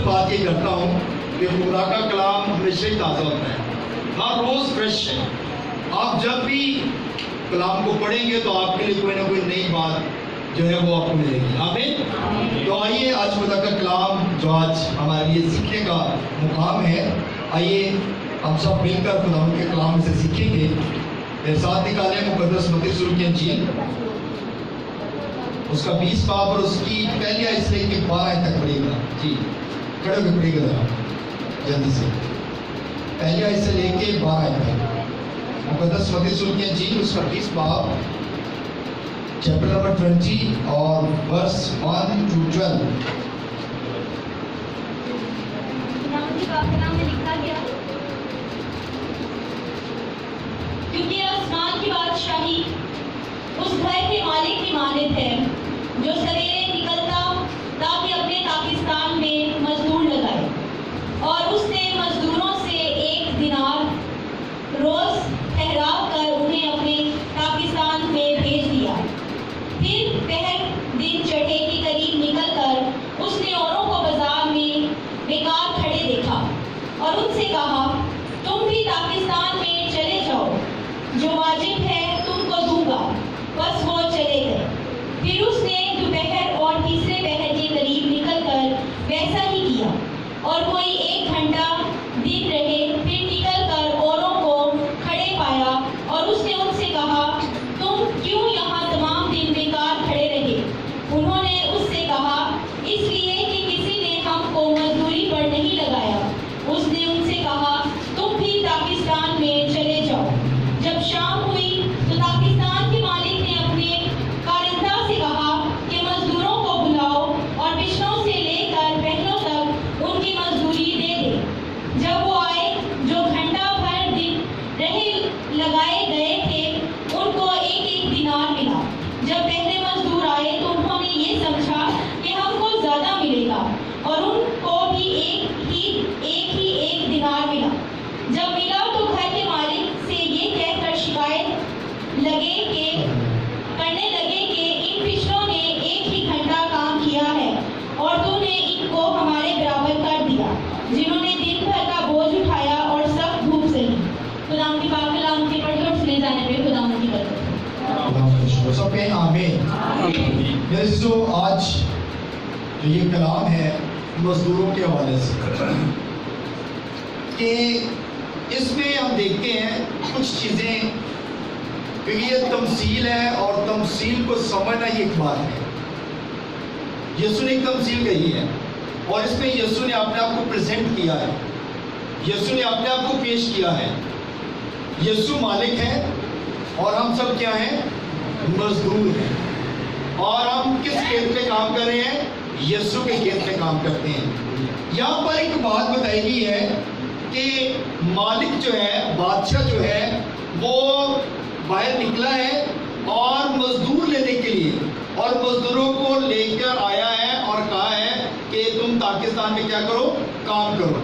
بات یہ کرتا ہوں کہ خدا کا کلام ہمیشہ ہی تازہ ہوتا ہے، ہر روز فریش ہے۔ آپ جب بھی کلام کو پڑھیں گے تو آپ کے لیے کوئی نہ کوئی نئی بات جو ہے وہ آپ کو ملے گی۔ آمین۔ تو آئیے آج خدا کا کلام جو آج ہمارے لیے سیکھنے کا مقام ہے، آئیے ہم سب مل کر خدا کے کلام سے سیکھیں گے۔ میرے ساتھ نکالیں مقدس متی سلوک کی انجیل، اس کا 20 باب اور اس کی پہلی آیت سے لے کے 12 آیت تک پڑھیے گا۔ جی کھڑے ہو کے پڑھیے گا جلدی سے، پہلی آیت سے لے کے 12 آیت تک مقدس متی سلوک کی انجیل، اس کا 20 باب چیپٹر نمبر 20 اور ورس 1 to 12۔ نام میں لکھا گیا، کیونکہ آسمان کی بادشاہی اس گھر کے مالک کی مانند ہے جو سویرے نکلتا تاکہ اپنے پاکستان میں مزدور لگائے، اور اس نے مزدوروں سے 1 دینار روز ٹھہرا کر انہیں اپنے پاکستان میں بھیج دیا۔ پھر پہر دن چڑھے کے قریب نکل کر اس نے اوروں کو بازار میں بیکار کھڑے دیکھا اور ان سے کہا، تم بھی پاکستان میں چلے جاؤ، جو واجب ہے تم کو دوں گا۔ بس وہ چلے گئے۔ پھر اس نے دوپہر اور تیسرے پہر کے قریب نکل کر ویسا ہی کیا، اور کوئی 1 گھنٹہ دن رہے، پھر نکل کر اوروں کو کھڑے پایا اور اس نے ان سے کہا، تم کیوں یہاں تمام دن بیکار کھڑے رہے؟ انہوں نے اس سے کہا، اس لیے کہ کسی نے ہم کو مزدوری پر نہیں لگایا۔ اس نے ان سے کہا، تم بھی پاکستان میں چلے جاؤ۔ جب شام ہوئی تو پاکستان کے مالک نے اپنے کارندہ سے کہا کہ مزدوروں کو بلاؤ اور بچھڑوں سے لے کر پہلوں تک ان کی مزدوری دے دے۔ جب وہ آئے جو گھنٹہ بھر دن رہے لگائے گئے تھے، ان کو 1 دینار ملا۔ جب پہلے مزدور آئے تو انہوں نے یہ سمجھا کہ ہم کو زیادہ ملے گا، اور ان کو بھی ایک ہی 1 دینار ملا۔ جب ملا تو گھر کے مالک سے یہ کہہ کر شکایت کرنے لگے کہ ان پچھلوں نے 1 ہی گھنٹہ کام کیا ہے، اور تو نے ان کو ہمارے برابر کر دیا، جنہوں نے دن بھر کا بوجھ اٹھایا اور سخت دھوپ سہی۔ خدا کی پاک کلام کے پڑھے اور سنے جانے پہ خدا کی برکت۔ سب کہیں آمین۔ میرے عزیزو، آج جو یہ کلام ہے مزدوروں کے حوالے سے، کہ اس میں ہم دیکھتے ہیں کچھ چیزیں، کیونکہ یہ تمثیل ہے اور تمثیل کو سمجھنا یہ ایک بات ہے۔ یسوع نے ایک تمثیل کہی ہے اور اس میں یسوع نے اپنے آپ کو پریزنٹ کیا ہے، یسوع نے اپنے آپ کو پیش کیا ہے۔ یسوع مالک ہے اور ہم سب کیا ہیں؟ مزدور ہیں۔ اور ہم کس کھیت میں کام کر رہے ہیں؟ یسوع کے کھیت میں کام کرتے ہیں۔ یہاں پر ایک بات بتائی گئی ہے کہ مالک جو ہے، بادشاہ جو ہے، وہ باہر نکلا ہے اور مزدور لینے کے لیے، اور مزدوروں کو لے کر آیا ہے اور کہا ہے کہ تم پاکستان میں کیا کرو؟ کام کرو۔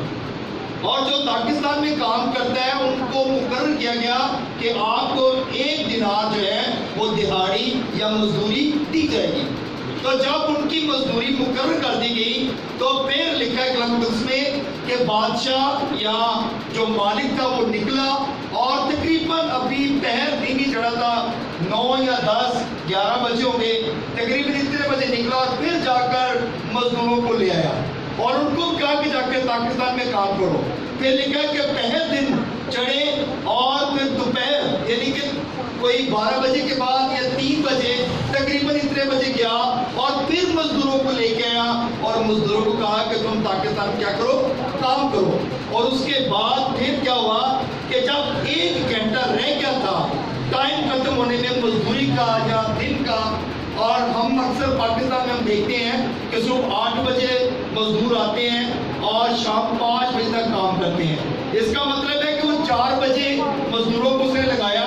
اور جو پاکستان میں کام کرتا ہے ان کو مقرر کیا گیا کہ آپ کو 1 دینار جو ہے وہ دہاڑی یا مزدوری دی جائے گی۔ تو جب ان کی مزدوری مقرر کر دی گئی تو پھر لکھا ہے کلام مقدس میں کہ بادشاہ یا جو مالک تھا وہ نکلا، اور تقریباً ابھی پہر دن ہی چڑھا تھا، 9 یا 10 11 بجے ہوں گے، تقریباً اتنے بجے نکلا اور پھر جا کر مزدوروں کو لے آیا اور ان کو کہا کہ جا کے پاکستان میں کام کرو۔ پھر لکھا کہ پہر دن چڑھے اور پھر دوپہر یعنی کہ کوئی 12 بجے کے بعد یا 3 بجے تقریباً اتنے بجے گیا اور پھر مزدوروں کو لے کے آیا اور مزدوروں کو کہا کہ تم پاکستان کیا کرو؟ کام کرو۔ اور اس کے بعد پھر کیا ہوا کہ جب 1 گھنٹہ رہ گیا تھا ٹائم ختم ہونے میں مزدوری کا یا دن کا، اور ہم اکثر پاکستان میں ہم دیکھتے ہیں کہ صبح 8 بجے مزدور آتے ہیں اور شام 5 بجے تک کام کرتے ہیں۔ اس کا مطلب ہے کہ وہ 4 بجے مزدوروں کو سے لگایا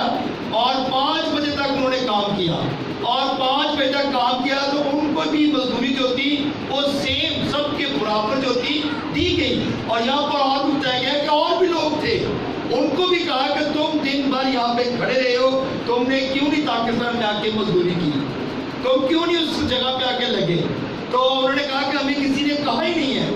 اور 5 بجے تک انہوں نے کام کیا، اور 5 بجے تک کام کیا تو ان کو بھی مزدوری جو تھی وہ سیم سب کے برابر جو تھی دی گئی۔ اور یہاں پر اور بتایا گیا کہ اور بھی لوگ تھے، ان کو بھی کہا کہ تم دن بھر یہاں پہ کھڑے رہے ہو، تم نے کیوں نہیں پاکستان میں آ کے مزدوری کی، تم کیوں نہیں اس جگہ پہ آ کے لگے؟ تو انہوں نے کہا کہ ہمیں کسی نے کہا ہی نہیں ہے۔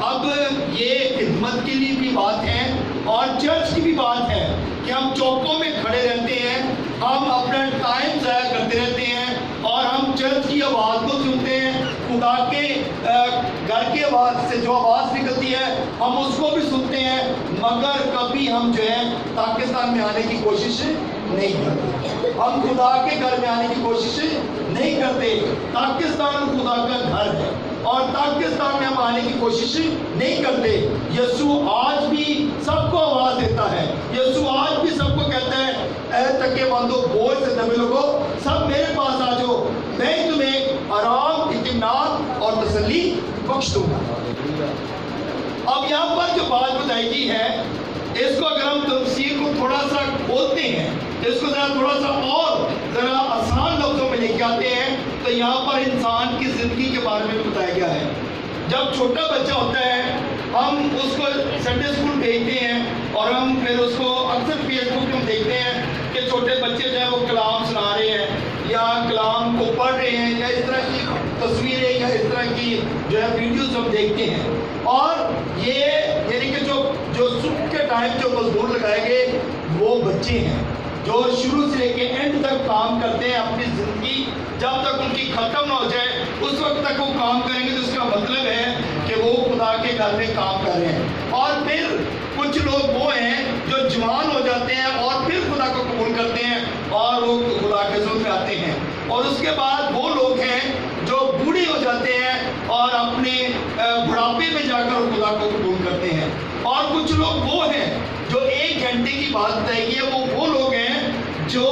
اب یہ خدمت کے لیے بھی بات ہے اور چرچ کی بھی بات ہے کہ ہم چوکوں میں کھڑے رہتے ہیں, ہم اپنا ٹائم ضائع کرتے رہتے ہیں اور ہم چرچ کی آواز کو سنتے ہیں, خدا کے گھر کے آواز سے جو آواز نکلتی ہے ہم اس کو بھی سنتے ہیں, مگر کبھی ہم جو ہے پاکستان میں آنے کی کوشش نہیں کرتے, ہم خدا کے گھر میں آنے کی کوشش نہیں کرتے. پاکستان خدا کا گھر ہے اور پاکستان میں ہم آنے کی کوشش نہیں کرتے. یسوع آج بھی سب کو آواز دیتا ہے, یسوع آج بھی سب کو کہتا ہے اے تکے بندو بوجھ سے دبے لوگو سب میرے پاس آ جاؤ, میں تمہیں آرام, اطمینان اور تسلی بخش دوں گا. اب یہاں پر جو بات بتائی گئی ہے اس کو اگر ہم تفسیر کو تھوڑا سا کھولتے ہیں, اس کو ذرا تھوڑا سا اور ذرا آسان لفظوں میں لے کے آتے ہیں تو یہاں پر انسان کی زندگی کے بارے میں بتایا گیا ہے. جب چھوٹا بچہ ہوتا ہے ہم اس کو سنڈے اسکول بھیجتے ہیں اور ہم پھر اس کو اکثر فیس بک میں دیکھتے ہیں کہ چھوٹے بچے جو ہے وہ کلام سنا رہے ہیں یا کلام کو پڑھ رہے ہیں یا اس طرح کی تصویریں یا اس طرح کی جو ہے ویڈیوز ہم دیکھتے ہیں. اور یہ یعنی کہ جو صبح کے ٹائم جو مزدور لگائے گئے وہ بچے ہیں جو شروع سے لے کے اینڈ تک کام کرتے ہیں. اپنی زندگی جب تک ان کی ختم نہ ہو جائے اس وقت تک وہ کام کریں گے, تو اس کا مطلب ہے کہ وہ خدا کے گھر میں کام کر رہے ہیں. اور پھر کچھ لوگ وہ ہیں جو جوان ہو جاتے ہیں اور پھر خدا کو قبول کرتے ہیں اور وہ خدا کے حضور میں آتے ہیں. اور اس کے بعد وہ لوگ ہیں جو بوڑھے ہو جاتے ہیں اور اپنے بڑھاپے میں جا کر خدا کو قبول کرتے ہیں. اور کچھ لوگ وہ ہیں جو 1 گھنٹے کی بات بتائی گئی ہے, وہ لوگ ہیں جو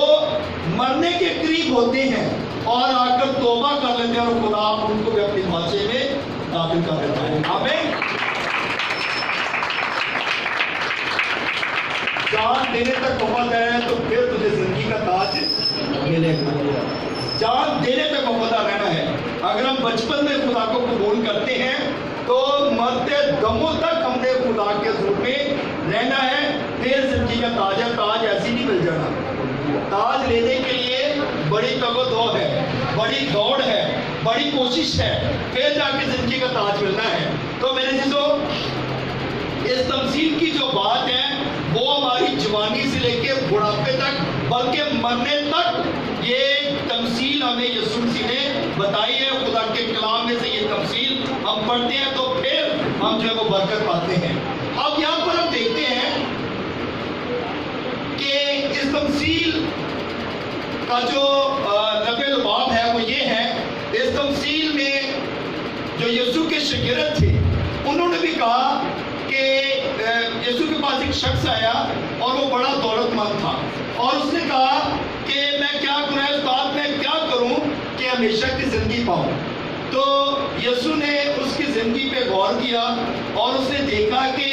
مرنے کے قریب ہوتے ہیں اور آ کر توبہ کر لیتے ہیں اور خدا ان کو بھی اپنی بادشاہی میں داخل کر دیتا ہے. آمین. جان دینے تک وفادار ہے تو پھر تجھے زندگی کا تاج ملے گا. جان دینے تک وفادار رہنا ہے. اگر ہم بچپن میں خدا کو قبول کرتے ہیں تو مرتے دموں تک ہم نے خدا کے حضور میں رہنا ہے. پھر زندگی کا تاج ہے. تاج ایسی نہیں مل جانا. تاج لینے کے لیے بڑی تگ و دو ہے, بڑی دوڑ ہے, بڑی کوشش ہے, پھر جا کے زندگی کا تاج ملنا ہے. تو میرے چیزوں اس تمثیل کی جو بات ہے وہ ہماری جوانی سے لے کے بڑھاپے تک بلکہ مرنے تک یہ تمثیل ہمیں یسوع مسیح نے بتائی ہے. خدا کے کلام میں سے یہ تمثیل ہم پڑھتے ہیں تو پھر ہم جو ہے وہ برکت پاتے ہیں. اب یہاں پر ہم دیکھتے ہیں کہ اس تمثیل کا جو نقل لباب ہے وہ یہ ہے. اس تمثیل میں جو یسوع کے شاگرد تھے انہوں نے بھی کہا کہ یسوع کے پاس ایک شخص آیا اور وہ بڑا دولت مند تھا اور اس نے کہا کہ میں کیا کروں استاد, میں کیا کروں کہ ہمیشہ کی زندگی پاؤں. تو یسوع نے اس کی زندگی پہ غور کیا اور اس نے دیکھا کہ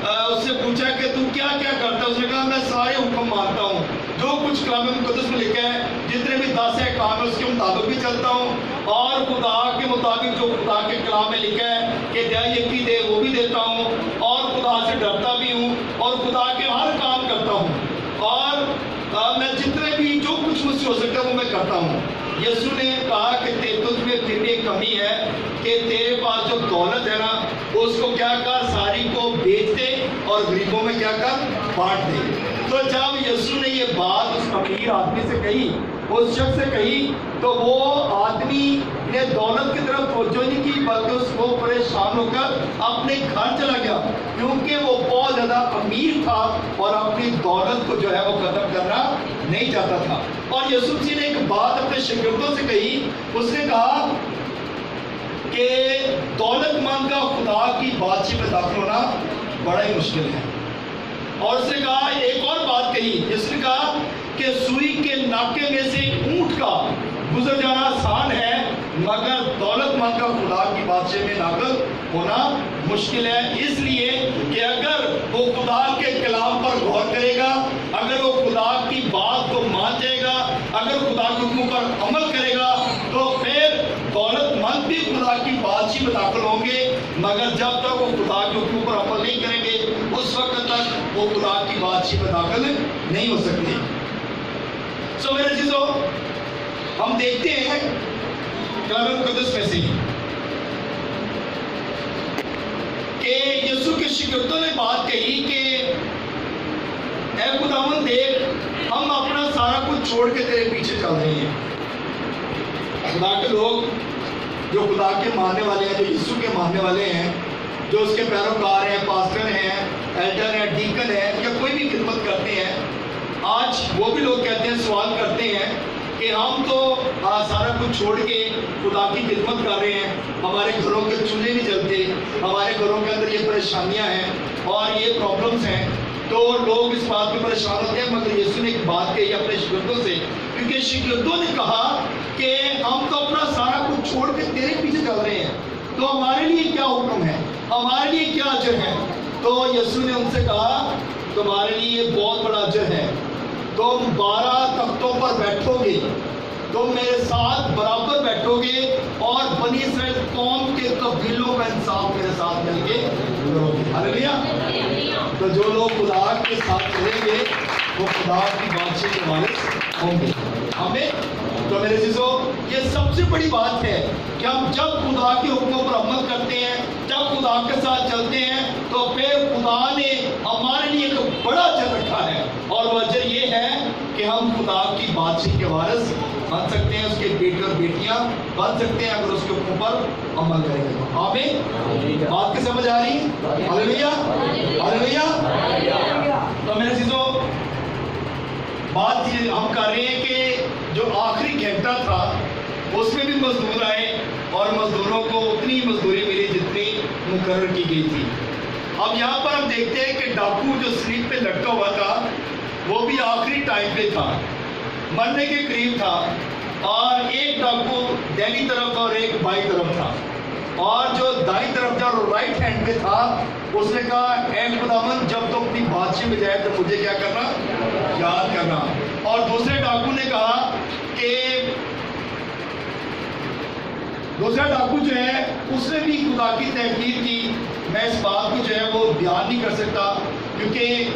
اس سے پوچھا کہ تو کیا کیا کرتا ہے. اس نے کہا میں سارے حکم مانتا ہوں جو کچھ کلام مقدس میں لکھا ہے, جتنے بھی 10 احکام ہے اس کے مطابق بھی چلتا ہوں اور خدا کے مطابق جو خدا کے کلام میں لکھا ہے کہ یقین دے وہ بھی دیتا ہوں اور خدا سے ڈرتا بھی ہوں اور خدا کے ہر کام کرتا ہوں اور میں جتنے بھی جو کچھ مجھ سے ہو سکتا ہے وہ میں کرتا ہوں. یسوع نے کہا کہ تجھ میں پھر ایک کمی ہے کہ تیرے پاس جو دولت ہے نا اس کو کیا کر ساری کو بیچ دے اور غریبوں میں کیا کر بانٹ دے. تو جب یسوع نے یہ بات اس امیر آدمی سے کہی, اس شخص سے کہی, تو وہ آدمی نے دولت کی طرف توجہ نہیں کی بلکہ اس کو پریشان ہو کر اپنے گھر چلا گیا کیونکہ وہ بہت زیادہ امیر تھا اور اپنی دولت کو جو ہے وہ ختم کرنا نہیں چاہتا تھا. اور یسوع مسیح نے ایک بات اپنے شاگردوں سے کہی. اس نے کہا کہ دولت مند کا خدا کی بادشاہی میں داخل ہونا بڑا ہی مشکل ہے. اور اس نے کہا ایک اور بات کہی, اس نے کہا کہ سوئی کے ناکے میں سے اونٹ کا گزر جانا آسان ہے مگر دولت مند کا خدا کی بادشاہی میں داخل ہونا مشکل ہے. اس لیے کہ اگر وہ خدا کے کلام پر غور کرے گا, اگر وہ خدا کی بات کو مان جائے گا, اگر خدا کے حکم پر عمل کرے گا تو پھر دولت مند بھی خدا کی بادشاہی میں داخل ہوں گے. مگر جب تک وہ خدا کے حکم پر عمل نہیں کریں گے اس وقت تک وہ خدا کی بادشاہی میں داخل نہیں ہو سکتے. سو میرے چیزوں ہم دیکھتے ہیں کلام مقدس میں سے کہ یسوع کے شاگردوں نے بات کہی کہ اے خداوند دیکھ ہم اپنا سارا کچھ چھوڑ کے تیرے پیچھے چل رہے ہیں. خدا کے لوگ جو خدا کے ماننے والے ہیں, جو یسوع کے ماننے والے ہیں, جو اس کے پیروکار ہیں, پاسٹر ہیں, ایلڈر ہیں, ڈیکن ہیں, یا کوئی بھی خدمت کرتے ہیں, آج وہ بھی لوگ کہتے ہیں, سوال کرتے ہیں کہ ہم تو سارا کچھ چھوڑ کے خدا کی خدمت کر رہے ہیں, ہمارے گھروں کے چولہے نہیں جلتے, ہمارے گھروں کے اندر یہ پریشانیاں ہیں اور یہ پرابلمس ہیں. تو لوگ اس بات پہ پریشان ہوتے ہیں, مگر یسوع نے ایک بات کہی اپنے شاگردوں سے, کیونکہ شاگردوں نے کہا کہ ہم تو اپنا سارا کچھ چھوڑ کے تیرے پیچھے چل رہے ہیں, تو ہمارے لیے کیا حکم ہے, ہمارے لیے کیا اجر ہے. تو یسوع نے ان سے کہا تمہارے لیے یہ بہت بڑا اجر ہے, تم 12 تختوں پر بیٹھو گے, تم میرے ساتھ برابر بیٹھو گے اور بنی اسرائیل قوم کے قبیلوں کا انصاف میرے ساتھ مل کے کرو گے. ہاللیلویہ. تو جو لوگ خدا کے ساتھ چلیں گے وہ خدا کی بادشاہی کے وارث ہوں گے. آمین. تو میرے عزیزو, یہ سب سے بڑی بات ہے کہ ہم جب خدا کے حکموں پر عمل کرتے ہیں, جب خدا کے ساتھ چلتے ہیں, تو پھر خدا نے ہمارے لیے ایک بڑا اجر رکھا ہے, اور وہ اجر یہ ہے کہ ہم خدا کی بادشاہی کے وارث بن سکتے ہیں, اس کے بیٹے اور بیٹیاں بن سکتے ہیں اگر اس کے حکم پر عمل کریں گے. آمین. بات کی سمجھ آ رہی؟ ہاللیلویہ. ہاللیلویہ. تو میرے عزیزو, بات یہ ہم کر رہے ہیں کہ جو آخری گھنٹہ تھا اس میں بھی مزدور آئے اور مزدوروں کو اتنی مزدوری ملی جتنی مقرر کی گئی تھی. اب یہاں پر ہم دیکھتے ہیں کہ ڈاکو جو سلیپ پہ لٹکا ہوا تھا وہ بھی آخری ٹائم پہ تھا, مرنے کے قریب تھا, اور ایک ڈاکو دہنی طرف اور ایک بائیں طرف تھا, اور جو دائیں طرف تھا اور رائٹ ہینڈ پہ تھا اس نے کہا اے خداوند جب تو اپنی بادشاہی میں جائے تو مجھے کیا کرنا, یاد کرنا. اور دوسرے ڈاکو نے کہا کہ دوسرا ڈاکو جو ہے اس نے بھی خدا کی تحقیر کی. میں اس بات کو جو ہے وہ بیان نہیں کر سکتا, کیونکہ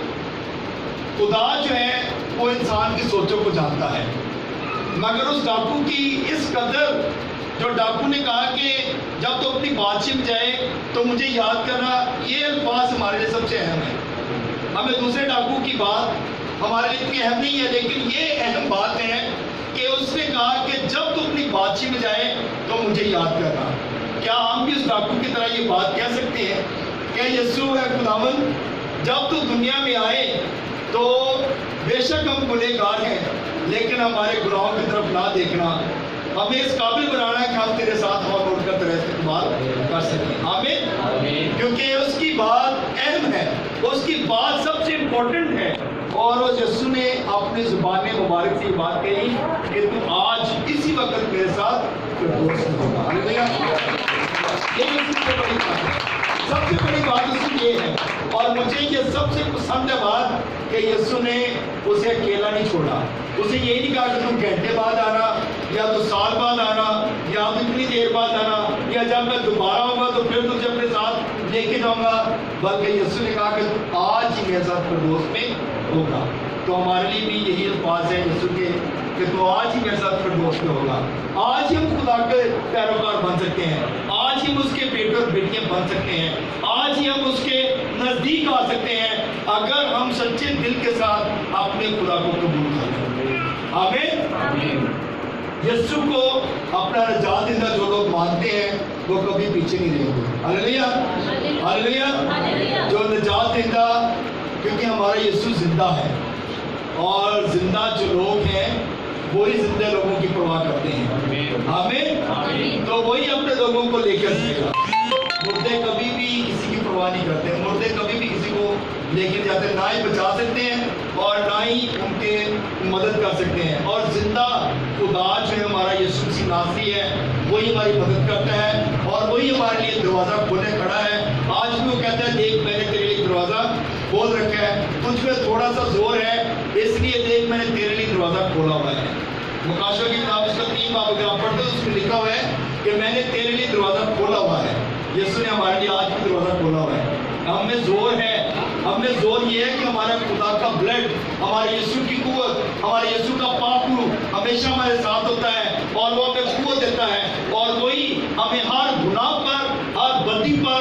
خدا جو ہے وہ انسان کی سوچوں کو جانتا ہے, مگر اس ڈاکو کی اس قدر, جو ڈاکو نے کہا کہ جب تو اپنی بادشاہی میں جائے تو مجھے یاد کرنا, یہ الفاظ ہمارے لیے سب سے اہم ہے. ہمیں دوسرے ڈاکو کی بات ہمارے لیے اتنی اہم نہیں ہے, لیکن یہ اہم بات ہے کہ اس نے کہا کہ جب تو اپنی بادشاہی میں جائے تو مجھے یاد کرنا. کیا ہم بھی اس ڈاکو کی طرح یہ بات کہہ سکتے ہیں کہ یسوع ہے خداوند جب تو دنیا میں آئے تو بے شک ہم گنہگار ہیں, لیکن ہمارے گناہوں کی طرف نہ دیکھنا, ہمیں اس قابل بنانا ہے کہ ہم تیرے ساتھ اور اٹھ کر تیرا استقبال کر سکیں. آمین. کیونکہ اس کی بات اہم ہے, اس کی بات سب سے امپورٹنٹ ہے, اور اس یسوع نے اپنی زبان مبارک سے یہ بات کہی کہ تو آج اسی وقت میرے ساتھ فردوس میں ہوگا. یہ سب سے بڑی بات ہے, سب سے بڑی بات اس کی یہ ہے, اور مجھے یہ سب سے پسند ہے بات کہ یسوع نے اسے اکیلا نہیں چھوڑا. اسے یہ نہیں کہا کہ تم گھنٹے بعد آنا, یا تو سال بعد آنا, یا تو اتنی دیر بعد آنا, یا جب میں دوبارہ آؤں گا تو پھر تجھے اپنے ساتھ لے کے جاؤں گا, بلکہ یسوع نے کہا کہ تم آج ہی میرے ساتھ فردوس میں ہوگا. تو ہمارے لیے بھی یہی الفاظ ہیں یسوع کے کہ تو آج ہی میرے ساتھ فردوس میں ہوگا. آج ہی ہم خدا کے پیروکار بن سکتے ہیں, آج ہی ہم اس کے بیٹے اور بیٹیاں بن سکتے ہیں, آج ہی ہم اس کے نزدیک آ سکتے ہیں اگر ہم سچے دل کے ساتھ اپنے خدا کو قبول کریں. آمین. یسوع کو اپنا نجات دہندہ جو لوگ مانتے ہیں وہ کبھی پیچھے نہیں رہیں گے. ہاللیلویہ. ہاللیلویہ. جو نجات دہندہ, کیونکہ ہمارا یسوع زندہ ہے, اور زندہ جو لوگ ہیں وہی زندہ لوگوں کی پرواہ کرتے ہیں. آمین. تو وہی اپنے لوگوں کو لے کر جائے گا. مردے کبھی بھی کسی کی پرواہ نہیں کرتے, مردے کبھی بھی کسی کو لے کے جاتے, نہ ہی بچا سکتے ہیں اور نہ ہی ان کے مدد کر سکتے ہیں. اور زندہ خدا جو ہے ہمارا یسوع مسیح ناصری ہے, وہی ہماری مدد کرتا ہے اور وہی ہمارے لیے دروازہ کھولے کھڑا ہے. آج بھی وہ کہتا ہے دیکھ میں نے تیرے لیے دروازہ کھول رکھا ہے, تجھ میں تھوڑا سا زور ہے اس لیے دیکھ میں نے تیرے لیے دروازہ کھولا ہوا ہے. مکاشفہ کی کتاب اس کا 3 باب اگر آپ پڑھتے تو اس میں لکھا ہوا ہے کہ میں نے تیرے لیے دروازہ کھولا ہوا ہے. یسوع نے ہمارے لیے آج بھی دروازہ کھولا ہوا ہے. ہم میں زور ہے, ہم میں زور یہ ہے کہ ہمارا خدا کا بلڈ, ہمارے یسوع کی قوت, ہمارے یسوع کا پاک روح ہمیشہ ہمارے ساتھ ہوتا ہے, اور وہ ہمیں قوت دیتا ہے, اور وہی ہمیں ہر گناہ پر, ہر بدی پر,